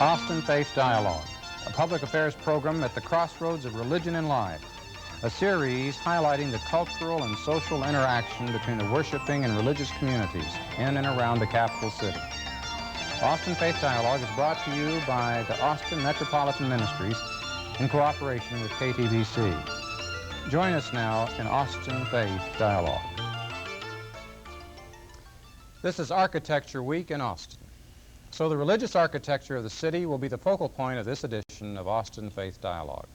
Austin Faith Dialogue, a public affairs program at the crossroads of religion and life, a series highlighting the cultural and social interaction between the worshiping and religious communities in and around the capital city. Austin Faith Dialogue is brought to you by the Austin Metropolitan Ministries in cooperation with KTVC. Join us now in Austin Faith Dialogue. This is Architecture Week in Austin. So the religious architecture of the city will be the focal point of this edition of Austin Faith Dialogue.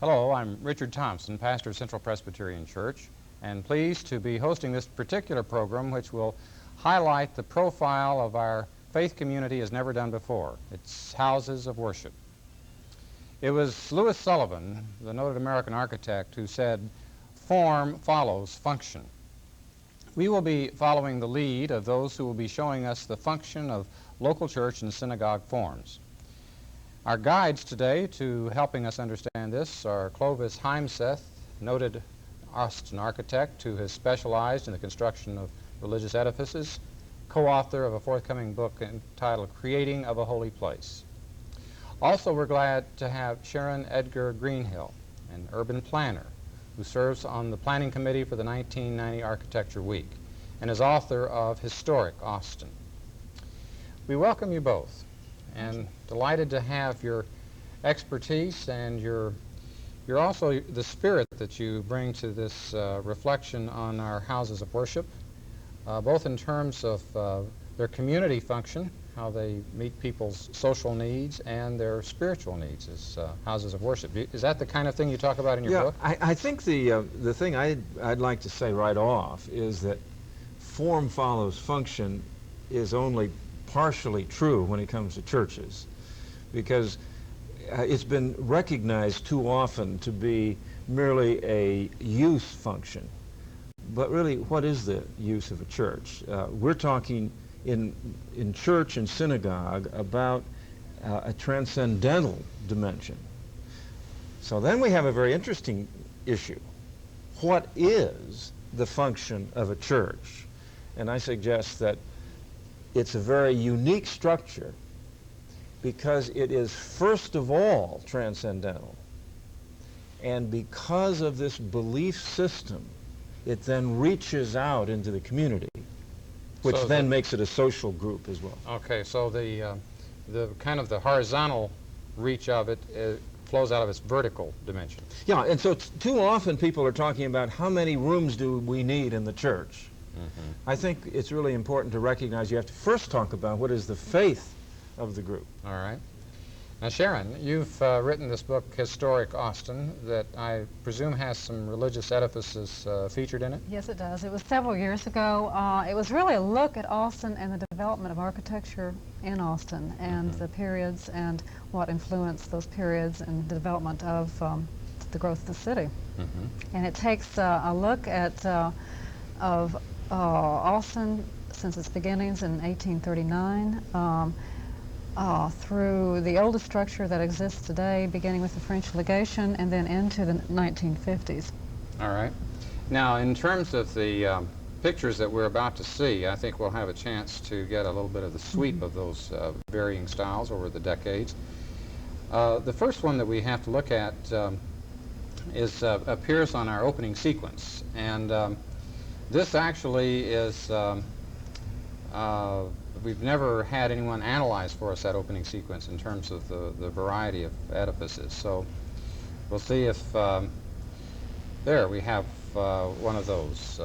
Hello, I'm Richard Thompson, pastor of Central Presbyterian Church, and pleased to be hosting this particular program which will highlight the profile of our faith community as never done before, its houses of worship. It was Louis Sullivan, the noted American architect, who said, "Form follows function." We will be following the lead of those who will be showing us the function of local church and synagogue forms. Our guides today to helping us understand this are Clovis Heimseth, noted Austin architect who has specialized in the construction of religious edifices, co-author of a forthcoming book entitled Creating of a Holy Place. Also, we're glad to have Sharon Edgar Greenhill, an urban planner who serves on the planning committee for the 1990 Architecture Week and is author of Historic Austin. We welcome you both and delighted to have your expertise and your also the spirit that you bring to this reflection on our houses of worship, both in terms of their community function, how they meet people's social needs, and their spiritual needs as houses of worship. Is that the kind of thing you talk about in your book? I think the thing I'd like to say right off is that form follows function is only partially true when it comes to churches, because it's been recognized too often to be merely a use function. But really, what is the use of a church? We're talking in church and synagogue about a transcendental dimension. So then we have a very interesting issue. What is the function of a church? And I suggest that it's a very unique structure because it is first of all transcendental. And because of this belief system, it then reaches out into the community, which so then makes it a social group as well. Okay, so the kind of the horizontal reach of it flows out of its vertical dimension. Yeah, and so too often people are talking about how many rooms do we need in the church. Mm-hmm. I think it's really important to recognize you have to first talk about what is the faith of the group. All right. Now, Sharon, you've written this book, Historic Austin, that I presume has some religious edifices featured in it? Yes, it does. It was several years ago. It was really a look at Austin and the development of architecture in Austin and the periods and what influenced those periods and the development of the growth of the city. And it takes a look at of Austin since its beginnings in 1839 through the oldest structure that exists today, beginning with the French legation and then into the 1950s. All right. Now, in terms of the pictures that we're about to see, I think we'll have a chance to get a little bit of the sweep of those varying styles over the decades. The first one that we have to look at appears on our opening sequence, and this actually is, we've never had anyone analyze for us that opening sequence in terms of the variety of edifices. So we'll see if, there we have one of those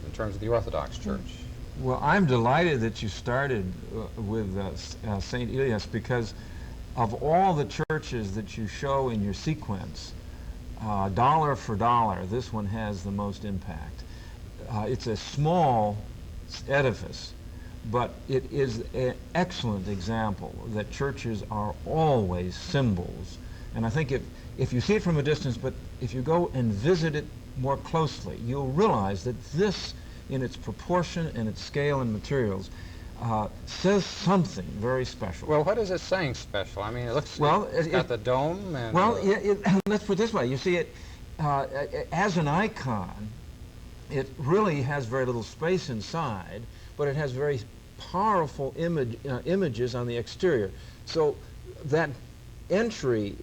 in terms of the Orthodox Church. Well, I'm delighted that you started with St. Elias, because of all the churches that you show in your sequence, dollar for dollar, this one has the most impact. It's a small edifice, but it is an excellent example that churches are always symbols. And I think if you see it from a distance, but if you go and visit it more closely, you'll realize that this, in its proportion and its scale and materials, says something very special. Well, what is it saying special? I mean, it looks, it's got the dome and... Well, let's put it this way. You see it as an icon. It really has very little space inside, but it has very powerful images on the exterior. So that entry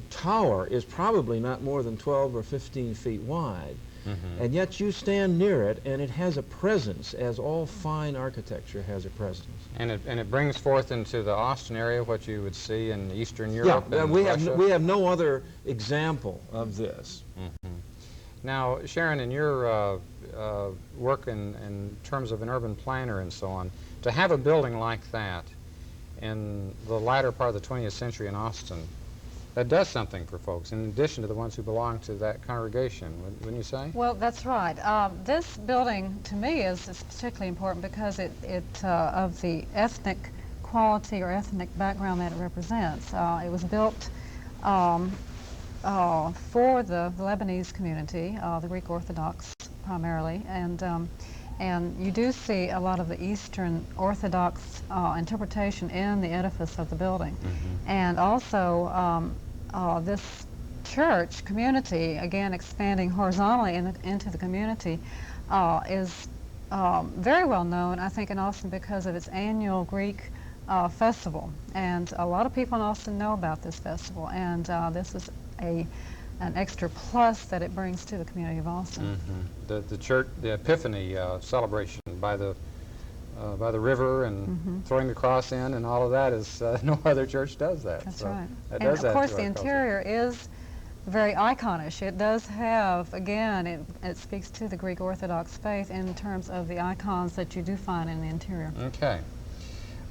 tower is probably not more than 12 or 15 feet wide. And yet you stand near it, and it has a presence, as all fine architecture has a presence. And it brings forth into the Austin area what you would see in Eastern Europe. Yeah, and we Russia. have no other example of this. Now, Sharon, in your work in terms of an urban planner and so on, to have a building like that in the latter part of the 20th century in Austin, that does something for folks, in addition to the ones who belong to that congregation, wouldn't you say? Well, that's right. This building, to me, is particularly important because it of the ethnic quality or ethnic background that it represents. It was built for the Lebanese community, the Greek Orthodox primarily, and you do see a lot of the Eastern Orthodox interpretation in the edifice of the building. And also this church community, again expanding horizontally into the community, is very well known, I think, in Austin because of its annual Greek festival. And a lot of people in Austin know about this festival, and this is an extra plus that it brings to the community of Austin. The church, the Epiphany celebration by the river and throwing the cross in and all of that is no other church does that. That's so right. That And does of add course to the our culture. interior is very iconish. It does have, again, it speaks to the Greek Orthodox faith in terms of the icons that you do find in the interior. Okay.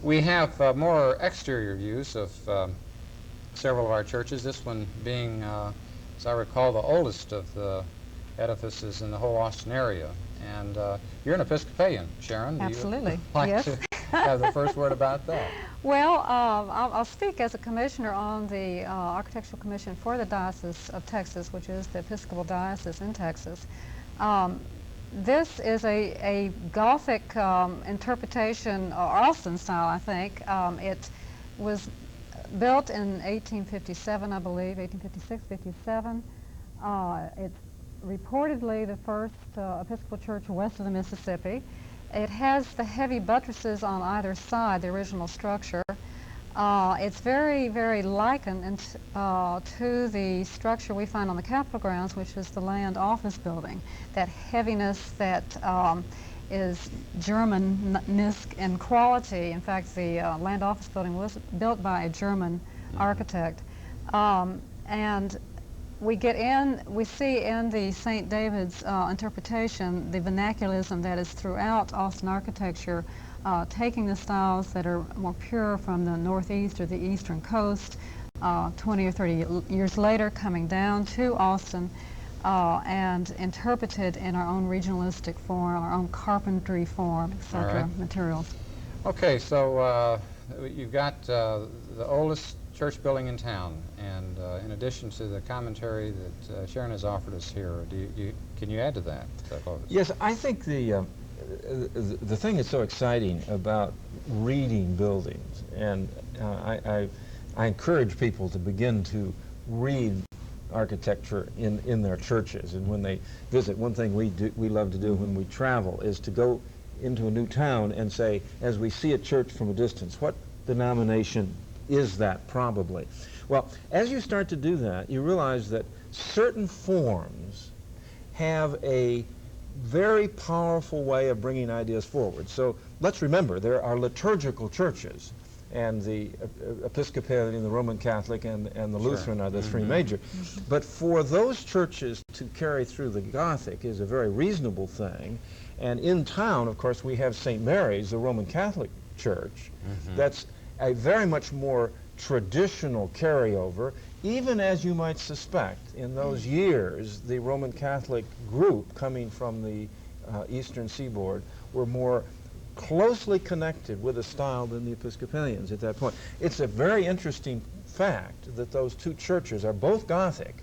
We have more exterior views of several of our churches, this one being, as I recall, the oldest of the edifices in the whole Austin area. And you're an Episcopalian, Sharon. Absolutely. Do you like Yes. to have the first word about that? Well, I'll speak as a commissioner on the Architectural Commission for the Diocese of Texas, which is the Episcopal Diocese in Texas. This is a Gothic interpretation, or Austin style, I think. It was built in 1857, I believe, 1856, 57. It's reportedly the first Episcopal church west of the Mississippi. It has the heavy buttresses on either side, the original structure. It's very, very likened to the structure we find on the Capitol grounds, which is the land office building. That heaviness that is German-esque in quality. In fact, the land office building was built by a German architect. And we see in the St. David's interpretation the vernaculism that is throughout Austin architecture, taking the styles that are more pure from the northeast or the eastern coast, 20 or 30 years later coming down to Austin and interpreted in our own regionalistic form, our own carpentry form, etc. right. materials. Okay, so you've got the oldest church building in town, and in addition to the commentary that Sharon has offered us here, can you add to that? Yes, I think the thing that's so exciting about reading buildings, and I encourage people to begin to read architecture in their churches, and when they visit. One thing we love to do when we travel is to go into a new town and say, as we see a church from a distance, what denomination is that probably? Well, as you start to do that, you realize that certain forms have a very powerful way of bringing ideas forward. So let's remember, there are liturgical churches, and the Episcopalian, the Roman Catholic, and the Lutheran are the three major. But for those churches to carry through the Gothic is a very reasonable thing. And in town, of course, we have St. Mary's, the Roman Catholic church. That's a very much more traditional carryover, even as you might suspect. In those years, the Roman Catholic group coming from the eastern seaboard were more closely connected with a style than the Episcopalians at that point. It's a very interesting fact that those two churches are both Gothic,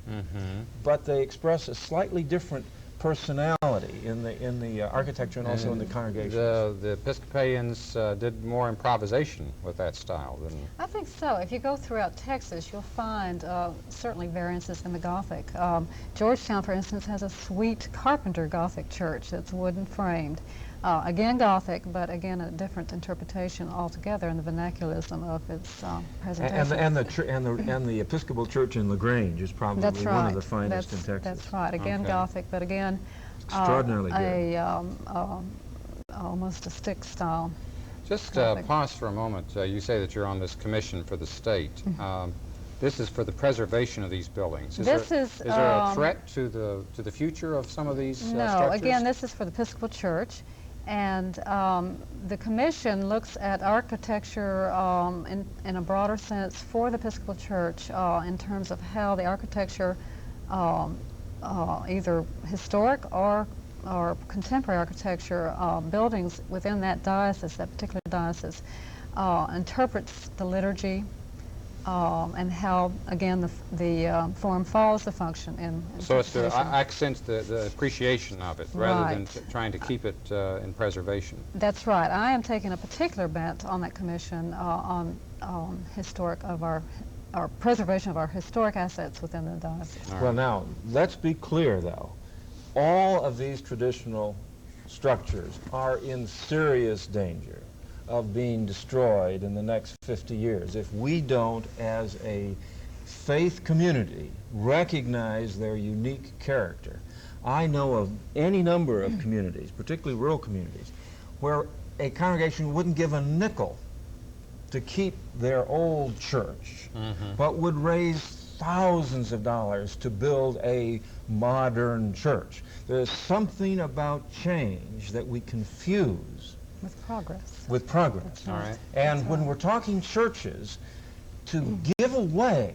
but they express a slightly different personality in the architecture and also in the congregation. The Episcopalians did more improvisation with that style than... I think so. If you go throughout Texas, you'll find certainly variances in the Gothic. Georgetown, for instance, has a sweet carpenter Gothic church that's wooden framed. Again Gothic, but again a different interpretation altogether in the vernaculism of its presentation. And the Episcopal Church in LaGrange is probably That's right. one of the finest in Texas. That's right. Again Okay. Gothic, but again Extraordinarily good. Almost a stick style. Just Gothic. pause for a moment. You say that you're on this commission for the state. This is for the preservation of these buildings. This there, is, is there a threat to the future of some of these No, structures? again, this is for the Episcopal Church, and the commission looks at architecture in a broader sense for the Episcopal Church in terms of how the architecture, either historic or contemporary architecture, buildings within that diocese, that particular diocese, interprets the liturgy, and how, again, the form follows the function in So it's to interpretation. accent the appreciation of it rather than Right. trying to keep it in preservation. That's right. I am taking a particular bent on that commission on historic of our preservation of our historic assets within the diocese. All Well, right. now, let's be clear, though. All of these traditional structures are in serious danger of being destroyed in the next 50 years if we don't, as a faith community, recognize their unique character. I know of any number of communities, particularly rural communities, where a congregation wouldn't give a nickel to keep their old church, but would raise thousands of dollars to build a modern church. There's something about change that we confuse With progress. with progress. That's All right. right. And That's when right. we're talking churches, to give away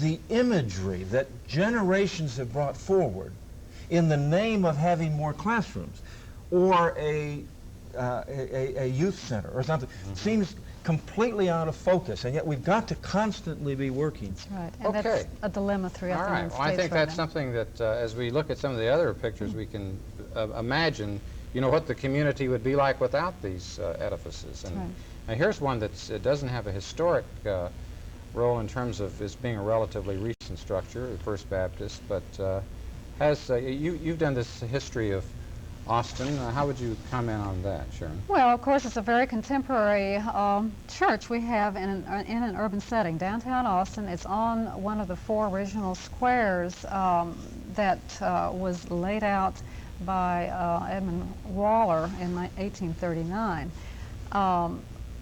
the imagery that generations have brought forward in the name of having more classrooms or a youth center or something seems completely out of focus, and yet we've got to constantly be working. That's right. And Okay. that's a dilemma throughout All the right. United Well, I States think right that's now. something that as we look at some of the other pictures, we can imagine, you know, what the community would be like without these edifices. And right. now here's one that doesn't have a historic role in terms of its being a relatively recent structure, the First Baptist, but has you've done this history of Austin. How would you comment on that, Sharon? Well, of course, it's a very contemporary church we have in an urban setting. Downtown Austin, it's on one of the 4 original squares that was laid out by Edmund Waller in 1839.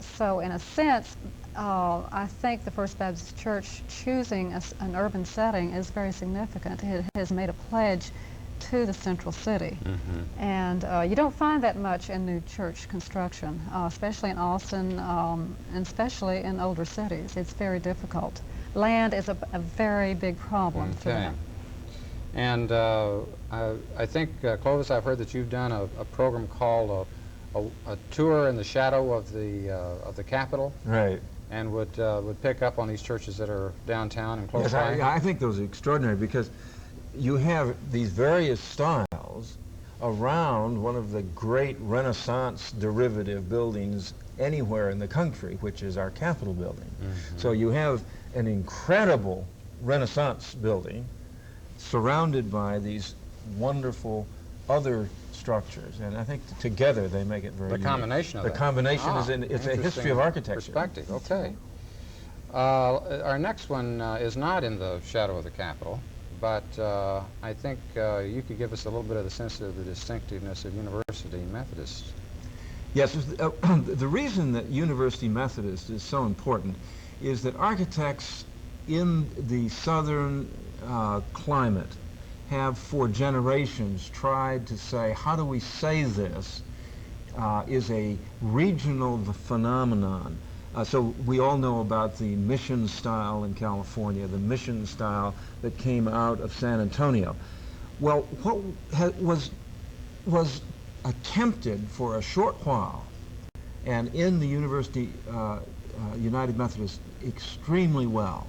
So in a sense, I think the First Baptist Church choosing an urban setting is very significant. It has made a pledge to the central city. And you don't find that much in new church construction, especially in Austin and especially in older cities. It's very difficult. Land is a very big problem for Okay. them. And I think, Clovis, I've heard that you've done a program called a tour in the shadow of the Capitol, Right. and would pick up on these churches that are downtown and close Yes, by. I think those are extraordinary because you have these various styles around one of the great Renaissance derivative buildings anywhere in the country, which is our Capitol building. So you have an incredible Renaissance building surrounded by these wonderful other structures, and I think together they make it very The unique. combination of The that. combination Ah, is it's a interesting history of architecture. Perspective, okay. Our next one is not in the shadow of the Capitol, but I think you could give us a little bit of the sense of the distinctiveness of University Methodist. Yes, the reason that University Methodist is so important is that architects in the southern climate have for generations tried to say, how do we say this is a regional phenomenon? So we all know about the mission style in California, the mission style that came out of San Antonio. Well, what was attempted for a short while, and in the University United Methodist extremely well,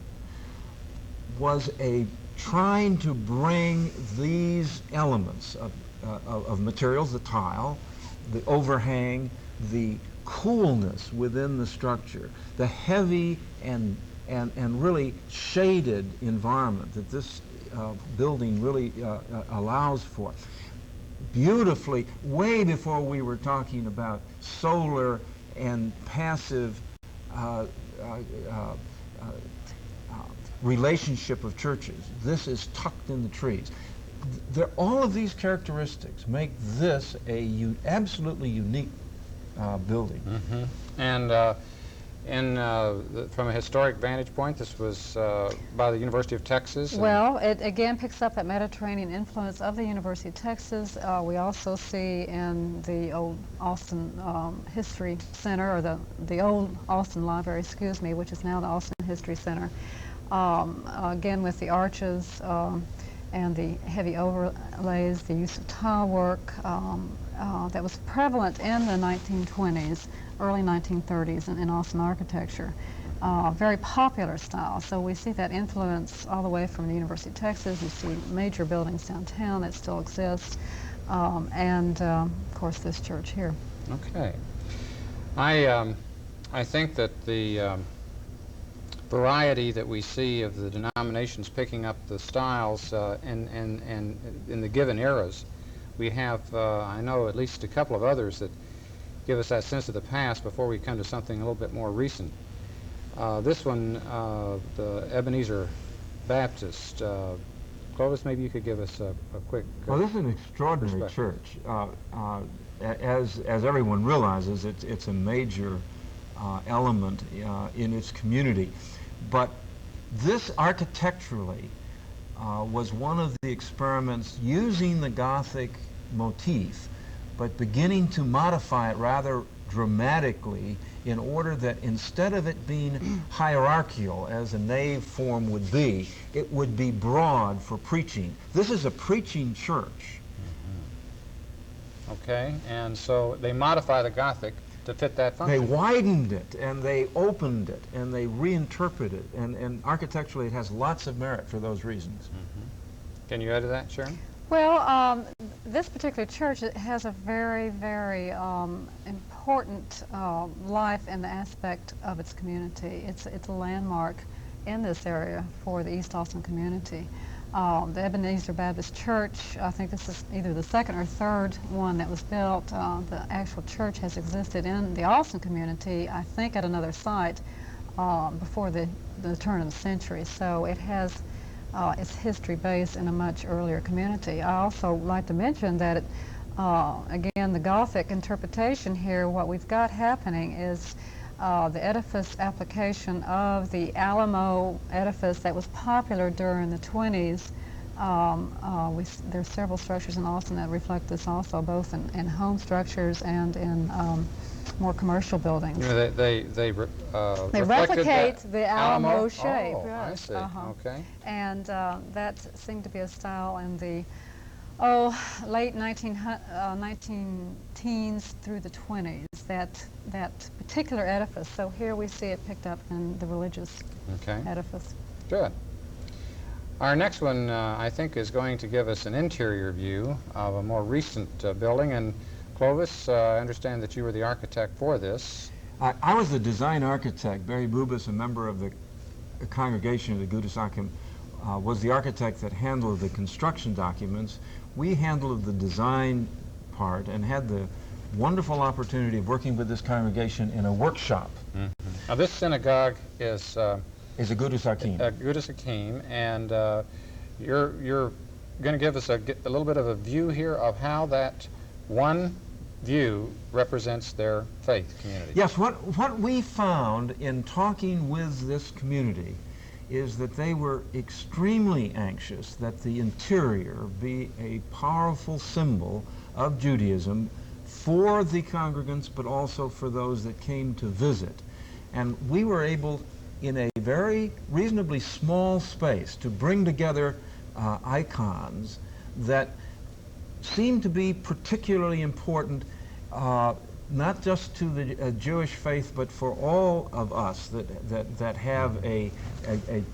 was a trying to bring these elements of materials, the tile, the overhang, the coolness within the structure, the heavy and really shaded environment that this building really allows for, beautifully, way before we were talking about solar and passive relationship of churches. This is tucked in the trees. All of these characteristics make this a absolutely unique building. And from a historic vantage point, this was by the University of Texas. Well, it again picks up that Mediterranean influence of the University of Texas. We also see in the old Austin History Center, or the old Austin Library, excuse me, which is now the Austin History Center. Again, with the arches and the heavy overlays, the use of tile work that was prevalent in the 1920s, early 1930s in Austin architecture. Very popular style. So we see that influence all the way from the University of Texas. You see major buildings downtown that still exist, and of course this church here. Okay. I think that the variety that we see of the denominations picking up the styles in the given eras, we have, I know, at least a couple of others that give us that sense of the past before we come to something a little bit more recent. This one, the Ebenezer Baptist. Clovis, maybe you could give us a quick Well, this is an extraordinary church. As everyone realizes, it's a major element in its community. But this architecturally was one of the experiments using the Gothic motif, but beginning to modify it rather dramatically in order that instead of it being hierarchical, as a nave form would be, it would be broad for preaching. This is a preaching church. Okay, and so they modify the Gothic to fit that function. They widened it, and they opened it, and they reinterpreted it, and architecturally it has lots of merit for those reasons. Can you add to that, Sharon? Well, this particular church, it has a very, very important life in the aspect of its community. It's a landmark in this area for the East Austin community. The Ebenezer Baptist Church, I think this is either the second or third one that was built. The actual church has existed in the Austin community, I think at another site, before the turn of the century. So it has its history based in a much earlier community. I also like to mention that, again, the Gothic interpretation here, what we've got happening is the edifice application of the Alamo edifice that was popular during the 20s. There's several structures in Austin that reflect this also, both in home structures and in more commercial buildings. You know, they replicate the Alamo shape. Oh, right. I see. Okay. And that seemed to be a style in the late 19 teens through the 20s, that particular edifice. So here we see it picked up in the religious edifice. Good. Our next one, I think, is going to give us an interior view of a more recent building. And Clovis, I understand that you were the architect for this. I was the design architect. Barry Bubas, a member of the congregation of the Gudas Achim, was the architect that handled the construction documents. We handled the design part and had the wonderful opportunity of working with this congregation in a workshop. Now, this synagogue is a Gudas Achim. Gudas Achim, and you're going to give us a little bit of a view here of how that one view represents their faith community. Yes, what we found in talking with this community is that they were extremely anxious that the interior be a powerful symbol of Judaism for the congregants, but also for those that came to visit. And we were able, in a very reasonably small space, to bring together icons that seemed to be particularly important, not just to the Jewish faith, but for all of us that have a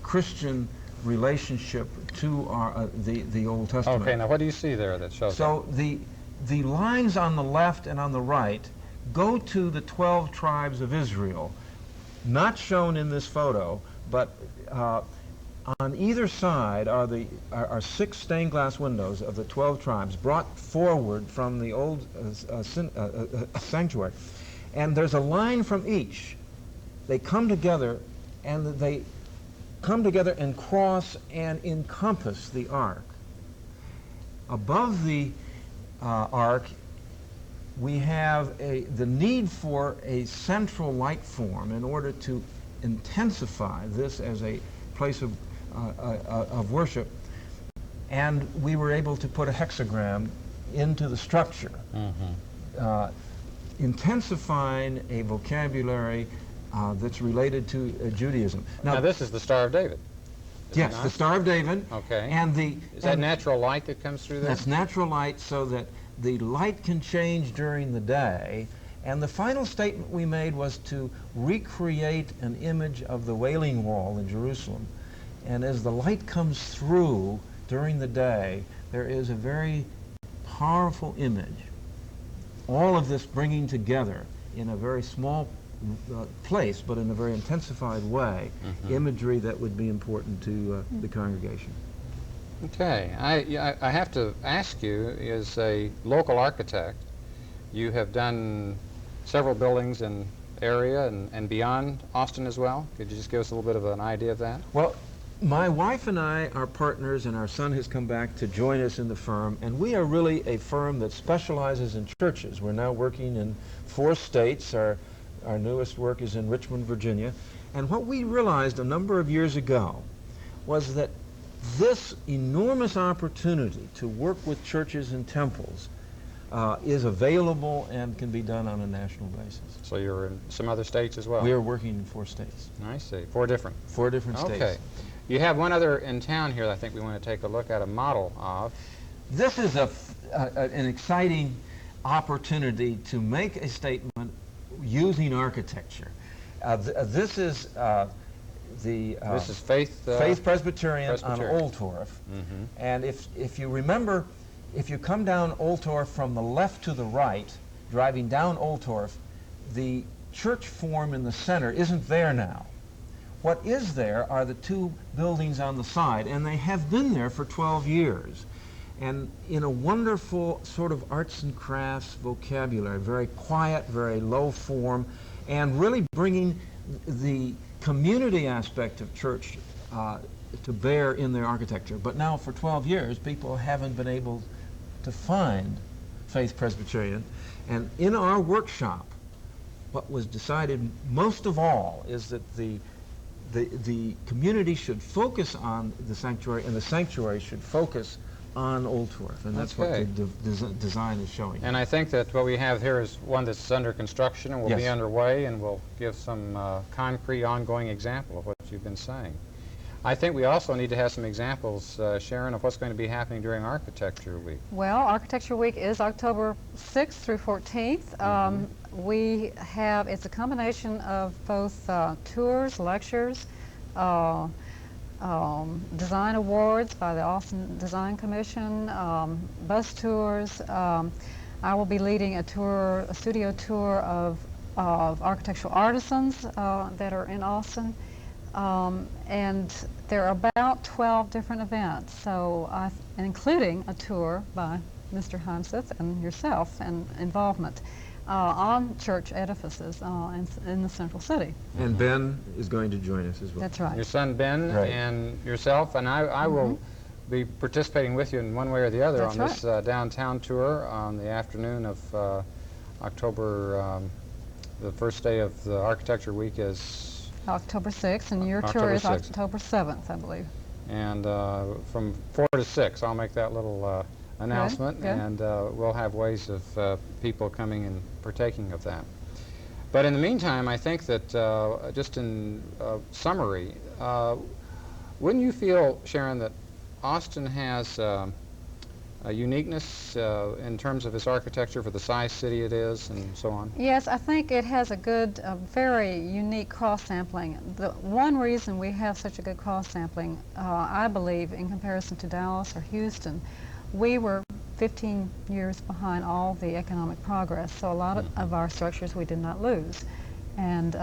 Christian relationship to the Old Testament. Okay, now what do you see there that shows So the lines on the left and on the right go to the 12 tribes of Israel, not shown in this photo, but on either side are 6 stained glass windows of the 12 tribes brought forward from the old sanctuary. And there's a line from each. They come together, and they come together and cross and encompass the ark. Above the ark, we have the need for a central light form in order to intensify this as a place of worship. And we were able to put a hexagram into the structure, intensifying a vocabulary that's related to Judaism. Now this is the Star of David. Is it Yes, not? the Star of David. Okay. And Is that natural light that comes through there? That's natural light, so that the light can change during the day. And the final statement we made was to recreate an image of the Wailing Wall in Jerusalem. And as the light comes through during the day, there is a very powerful image. All of this bringing together in a very small place, but in a very intensified way, imagery that would be important to the congregation. Okay. I have to ask you, as a local architect, you have done several buildings in area and beyond Austin as well. Could you just give us a little bit of an idea of that? Well, my wife and I are partners, and our son has come back to join us in the firm, and we are really a firm that specializes in churches. We're now working in 4 states. Our newest work is in Richmond, Virginia. And what we realized a number of years ago was that this enormous opportunity to work with churches and temples is available and can be done on a national basis. So you're in some other states as well? We are working in 4 states. I see. 4 different. 4 different states. Okay. You have one other in town here that I think we want to take a look at, a model of. This is an exciting opportunity to make a statement using architecture. This is this is Faith Presbyterian on Old Torf. And if you remember, if you come down Old Torf from the left to the right, driving down Old Torf, the church form in the center isn't there now. What is there are the 2 buildings on the side, and they have been there for 12 years. And in a wonderful sort of arts and crafts vocabulary, very quiet, very low form, and really bringing the community aspect of church to bear in their architecture. But now for 12 years, people haven't been able to find Faith Presbyterian. And in our workshop, what was decided most of all is that the community should focus on the sanctuary, and the sanctuary should focus on Old Torf, and that's what the design is showing. And I think that what we have here is one that's under construction and will be underway, and will give some concrete ongoing example of what you've been saying. I think we also need to have some examples, Sharon, of what's going to be happening during Architecture Week. Well, Architecture Week is October 6th through 14th. We have, it's a combination of both tours, lectures, design awards by the Austin Design Commission, bus tours. I will be leading a studio tour of architectural artisans that are in Austin. And there are about 12 different events, so including a tour by Mr. Heimseth and yourself, and involvement on church edifices in the central city. And Ben is going to join us as well. That's right. Your son Ben and yourself, and I will be participating with you in one way or the other on this downtown tour on the afternoon of October. The first day of the Architecture Week is October 6th, and your tour is October 7th, I believe. And from 4 to 6, I'll make that little announcement, and we'll have ways of people coming and partaking of that. But in the meantime, I think that just in summary, wouldn't you feel, Sharon, that Austin has a uniqueness in terms of its architecture for the size city it is and so on? Yes, I think it has a good, very unique cross-sampling. The one reason we have such a good cross-sampling, I believe, in comparison to Dallas or Houston, we were 15 years behind all the economic progress, so a lot of our structures we did not lose, and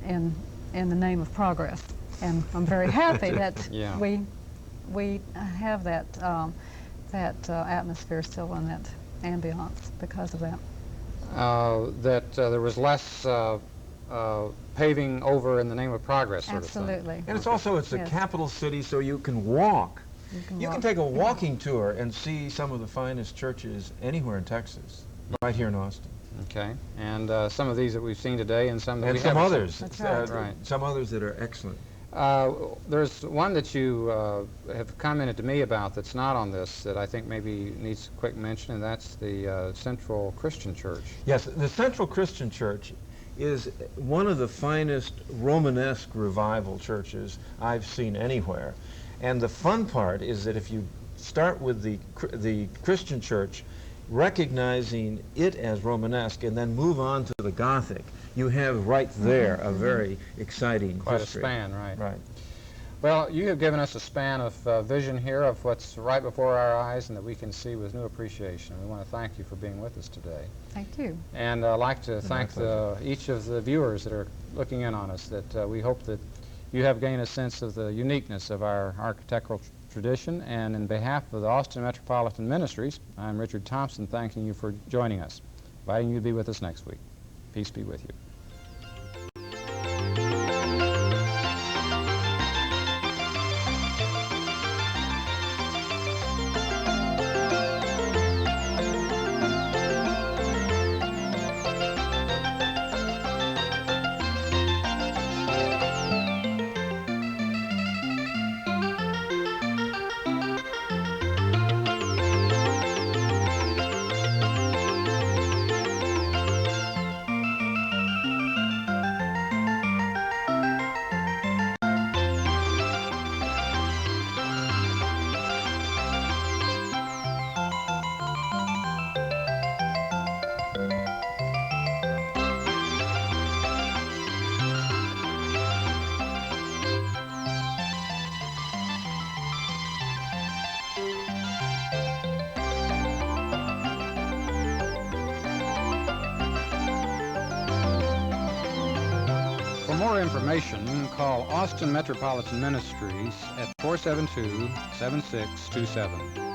in the name of progress. And I'm very happy that Yeah. we have that atmosphere still in that ambiance because of that. There was less paving over in the name of progress, sort of Absolutely. thing. And it's also, it's a Yes. capital city, so you can walk. You can walk. take a walking tour and see some of the finest churches anywhere in Texas, right here in Austin. Okay, and some of these that we've seen today, and some that And we some haven't seen. others. That's right. Right. Some others that are excellent. There's one that you have commented to me about that's not on this that I think maybe needs a quick mention, and that's the Central Christian Church. Yes, the Central Christian Church is one of the finest Romanesque revival churches I've seen anywhere. And the fun part is that if you start with the Christian church, recognizing it as Romanesque, and then move on to the Gothic, you have right there a very exciting Quite history. a span, right? Right. Well, you have given us a span of vision here of what's right before our eyes and that we can see with new appreciation. We want to thank you for being with us today. Thank you. And I'd like to thank pleasure. each of the viewers that are looking in on us, that we hope that you have gained a sense of the uniqueness of our architectural tradition. And in behalf of the Austin Metropolitan Ministries, I'm Richard Thompson, thanking you for joining us, inviting you to be with us next week. Peace be with you. For more information, call Austin Metropolitan Ministries at 472-7627.